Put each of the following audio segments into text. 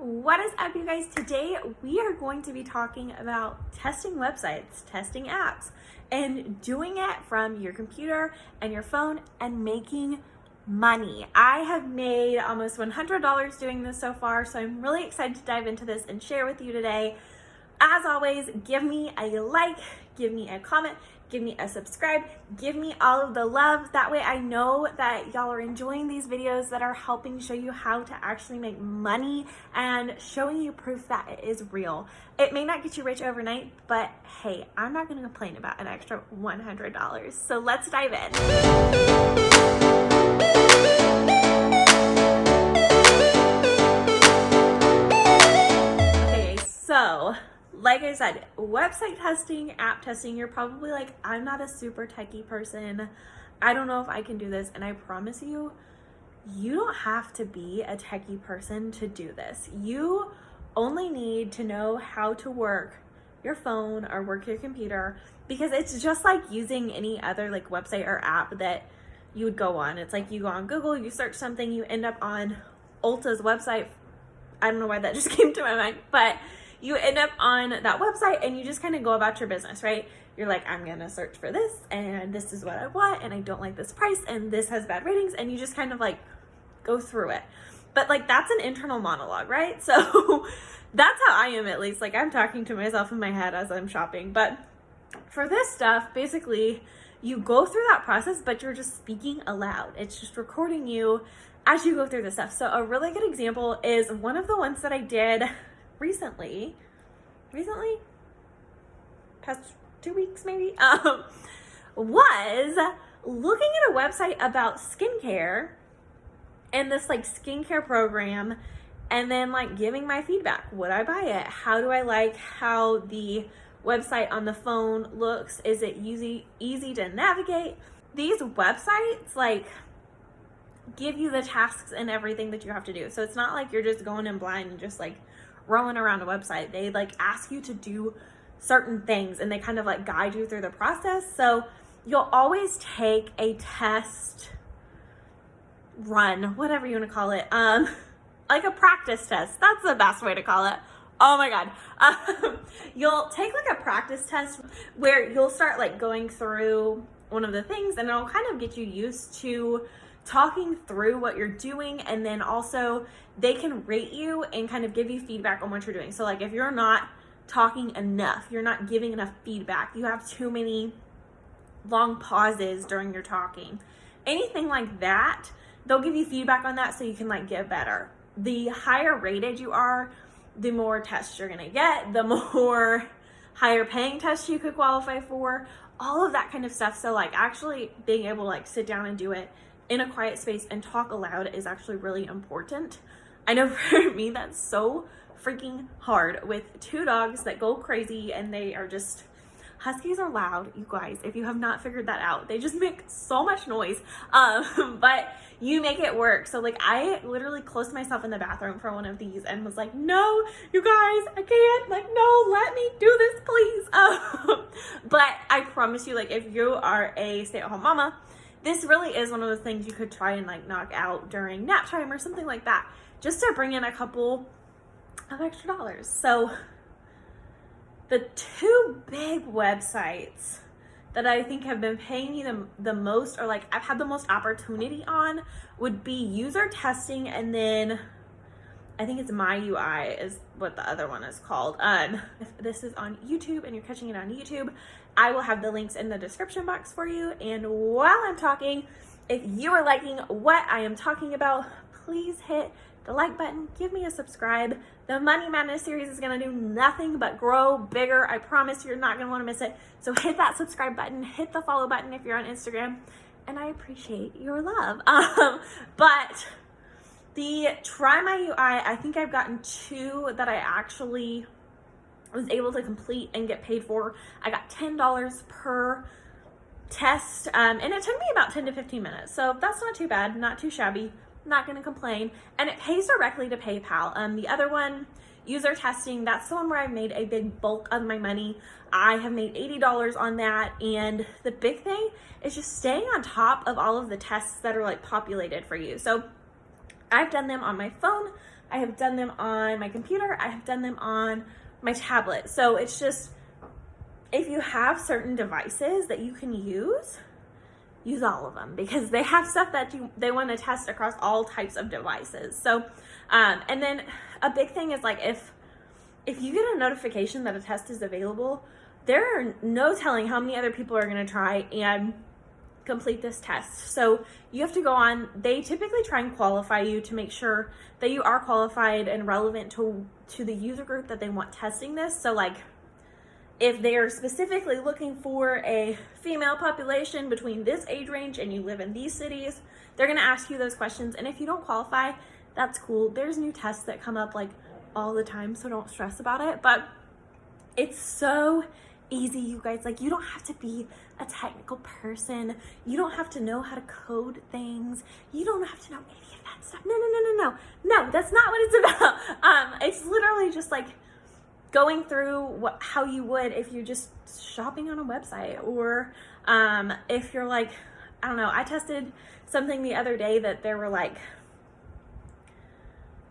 What is up, you guys? Today we are going to be talking about testing websites, testing apps, and doing it from your computer and your phone and making money. I have made almost $100 doing this so far, so I'm really excited to dive into this and share with you today. As always, give me a like, give me a comment, give me a subscribe, give me all of the love. That way I know that y'all are enjoying these videos that are helping show you how to actually make money and showing you proof that it is real. It may not get you rich overnight, but hey, I'm not gonna complain about an extra $100. So let's dive in. Okay, so like I said, website testing, app testing, you're probably like, I'm not a super techie person. I don't know if I can do this. And I promise you, you don't have to be a techie person to do this. You only need to know how to work your phone or work your computer, because it's just like using any other like website or app that you would go on. It's like you go on Google, you search something, you end up on Ulta's website. I don't know why that just came to my mind, but you end up on that website and you just kind of go about your business, right? You're like, I'm gonna search for this and this is what I want and I don't like this price and this has bad ratings, and you just kind of like go through it. But like, that's an internal monologue, right? So that's how I am, at least. Like, I'm talking to myself in my head as I'm shopping. But for this stuff, basically you go through that process, but you're just speaking aloud. It's just recording you as you go through the stuff. So a really good example is one of the ones that I did recently, past 2 weeks maybe, was looking at a website about skincare and this like skincare program, and then like giving my feedback. Would I buy it? How do I like how the website on the phone looks? Is it easy to navigate? These websites like give you the tasks and everything that you have to do. So it's not like you're just going in blind and just like rolling around a website. They like ask you to do certain things and they kind of like guide you through the process. So you'll always take a test run, whatever you want to call it, like a practice test. That's the best way to call it. Oh my God. You'll take like a practice test where you'll start like going through one of the things, and it'll kind of get you used to talking through what you're doing, and then also they can rate you and kind of give you feedback on what you're doing. So like if you're not talking enough, you're not giving enough feedback, you have too many long pauses during your talking, anything like that, they'll give you feedback on that so you can like get better. The higher rated you are, the more tests you're gonna get, the more higher paying tests you could qualify for, all of that kind of stuff. So like actually being able to like sit down and do it in a quiet space and talk aloud is actually really important. I know for me that's so freaking hard with two dogs that go crazy, and they are just, huskies are loud, you guys, if you have not figured that out. They just make so much noise, but you make it work. So like I literally closed myself in the bathroom for one of these and was like, no, you guys, I can't, like, no, let me do this, please. But I promise you, like, if you are a stay-at-home mama, this really is one of those things you could try and like knock out during nap time or something like that, just to bring in a couple of extra dollars. So the two big websites that I think have been paying me the most, or like I've had the most opportunity on, would be user testing, and then I think it's My UI is what the other one is called. If this is on YouTube and you're catching it on YouTube, I will have the links in the description box for you. And while I'm talking, if you are liking what I am talking about, please hit the like button, give me a subscribe. The Money Madness series is gonna do nothing but grow bigger. I promise you're not gonna wanna miss it. So hit that subscribe button, hit the follow button if you're on Instagram, and I appreciate your love. But the Try My UI, I think I've gotten two that I actually was able to complete and get paid for. I got $10 per test, and it took me about 10 to 15 minutes. So that's not too bad, not too shabby. Not gonna complain, and it pays directly to PayPal. The other one, user testing, that's the one where I've made a big bulk of my money. I have made $80 on that, and the big thing is just staying on top of all of the tests that are like populated for you. So I've done them on my phone, I have done them on my computer, I have done them on my tablet. So it's just, if you have certain devices that you can use all of them, because they have stuff that they want to test across all types of devices. So, and then a big thing is like, if you get a notification that a test is available, there are no telling how many other people are going to try and complete this test. So you have to go on, they typically try and qualify you to make sure that you are qualified and relevant to the user group that they want testing this. So like, if they're specifically looking for a female population between this age range and you live in these cities, they're gonna ask you those questions. And if you don't qualify, that's cool. There's new tests that come up like all the time, so don't stress about it. But it's so easy, you guys. Like, you don't have to be a technical person. You don't have to know how to code things. You don't have to know any of that stuff. No, that's not what it's about. It's literally just like going through how you would if you're just shopping on a website, or if you're like, I don't know, I tested something the other day that there were like,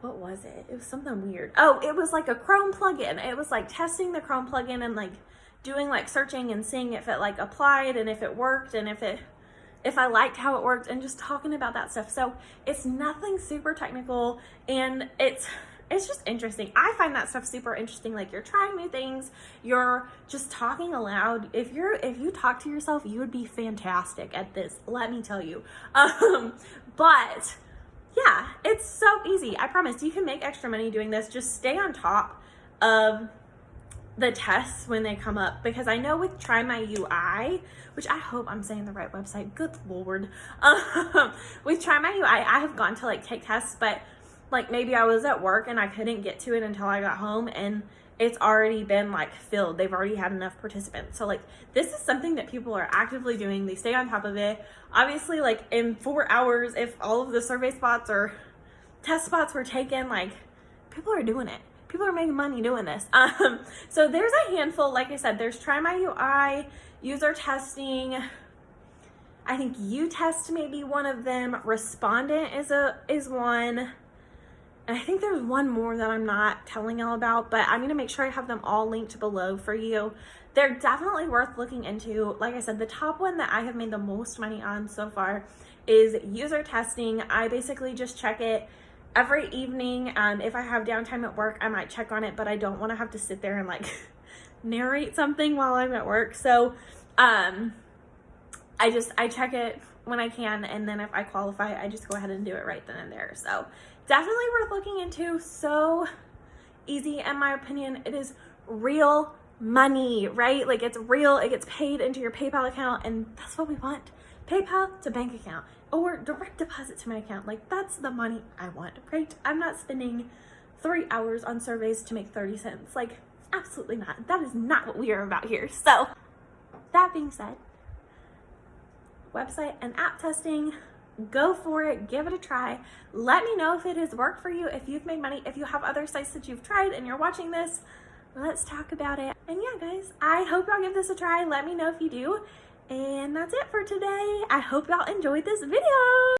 what was it? It was something weird. Oh, it was like a Chrome plugin. It was like testing the Chrome plugin and like doing like searching and seeing if it like applied and if it worked and if I liked how it worked, and just talking about that stuff. So it's nothing super technical, and it's just interesting. I find that stuff super interesting. Like, you're trying new things, you're just talking aloud. If you talk to yourself, you would be fantastic at this, let me tell you. But yeah, it's so easy. I promise you can make extra money doing this. Just stay on top of the tests when they come up, because I know with Try My UI, which I hope I'm saying the right website, good Lord. With Try My UI, I have gone to like take tests, but like maybe I was at work and I couldn't get to it until I got home, and it's already been like filled. They've already had enough participants. So like, this is something that people are actively doing. They stay on top of it. Obviously, like in 4 hours, if all of the survey spots or test spots were taken, like, people are doing it. People are making money doing this. So there's a handful. Like I said, there's Try My UI, user testing. I think U-Test may be one of them. Respondent is one. And I think there's one more that I'm not telling y'all about, but I'm going to make sure I have them all linked below for you. They're definitely worth looking into. Like I said, the top one that I have made the most money on so far is user testing. I basically just check it every evening. If I have downtime at work, I might check on it, but I don't want to have to sit there and like narrate something while I'm at work. So I check it when I can, and then if I qualify, I just go ahead and do it right then and there. So definitely worth looking into. So easy, in my opinion. It is real money, right? Like, it's real. It gets paid into your PayPal account, and that's what we want. PayPal to bank account, or direct deposit to my account. Like, that's the money I want, right? I'm not spending 3 hours on surveys to make 30 cents. Like, absolutely not. That is not what we are about here. So that being said, website and app testing, go for it, give it a try. Let me know if it has worked for you, if you've made money, if you have other sites that you've tried and you're watching this, let's talk about it. And yeah, guys, I hope y'all give this a try. Let me know if you do. And that's it for today. I hope y'all enjoyed this video.